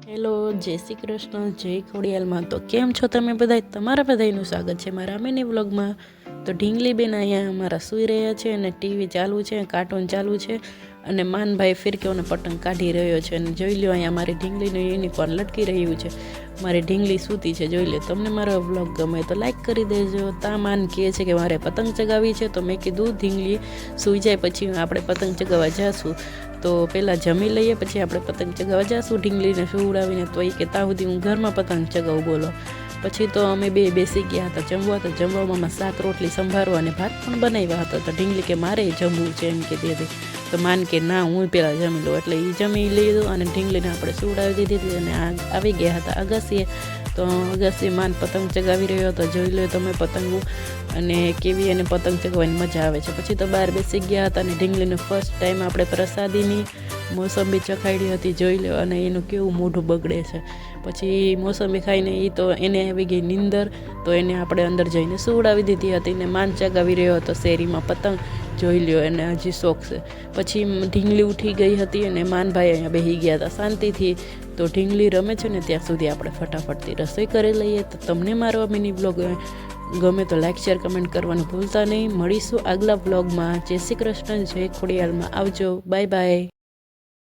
Hello, જય શ્રી કૃષ્ણ, જય ખોડિયાલમાં. તો કેમ છો તમે બધા? તમારા બધાનું સ્વાગત છે મારા મિની વ્લોગમાં. તો ઢીંગલી બેન અહીંયા અમારા સૂઈ રહ્યા છે અને ટીવી ચાલુ છે, કાર્ટૂન ચાલુ છે અને માનભાઈ ફિરકીઓને પતંગ કાઢી રહ્યો છે. અને જોઈ લો, અહીંયા મારી ઢીંગલીનું યુનિકોર્ન લટકી રહ્યું છે. મારી ઢીંગલી સૂતી છે, જોઈ લે. તમને મારો વ્લોગ ગમે તો લાઈક કરી દેજો. તા માન કહે છે કે મારે પતંગ ચગાવી છે, તો મેં કીધું ઢીંગલી સૂઈ જાય પછી આપણે પતંગ ચગાવવા જઈશું. તો પહેલાં જમી લઈએ, પછી આપણે પતંગ ચગાવવા જઈશું. ઢીંગલીને સુવડાવીને તો એ કે ત્યાં સુધી હું ઘરમાં પતંગ ચગાવું, બોલો. પછી તો અમે બે બેસી ગયા હતા જમવા. તો જમવામાં શાક રોટલી સંભારો અને ભાત પણ બનાવ્યા હતા. તો ઢીંગલી કે મારે જમવું છે એમ કે દીધી. તો માન કે ના, હું પહેલાં જમી લઉં. એટલે એ જમી લીધું અને ઢીંગલીને આપણે સુવડાવી દીધી અને આવી ગયા હતા અગાસીએ. તો અગાસી માન પતંગ ચગાવી રહ્યો હતો, જોઈ લો તમે પતંગો અને કેવી એને પતંગ ચગાવવાની મજા આવે છે. પછી તો બહાર બેસી ગયા હતા અને ઢીંગલીને ફર્સ્ટ ટાઈમ આપણે પ્રસાદીની મોસંબી ચખાડી હતી, જોઈ લો. અને એનું કેવું મોઢું બગડે છે. પછી મોસંબી ખાઈને એ તો એને આવી ગઈ નીંદર. તો એને આપણે અંદર જઈને સુવડાવી દીધી હતી ને માન ચગાવી રહ્યો હતો શેરીમાં પતંગ, જોઈ લ્યો. એને હજી શોખ છે. પછી ઢીંગલી ઉઠી ગઈ હતી અને માનભાઈ અહીંયા બેસી ગયા હતા શાંતિથી. તો ઢીંગલી રમે છે ને ત્યાં સુધી આપણે ફટાફટથી રસોઈ કરી લઈએ. તો તમને મારો મિની બ્લોગ ગમે તો લાઈક શેર કમેન્ટ કરવાનું ભૂલતા નહીં. મળીશું આગલા બ્લોગમાં. જય શ્રી કૃષ્ણ, જય ખોડિયાલમાં. આવજો, બાય બાય.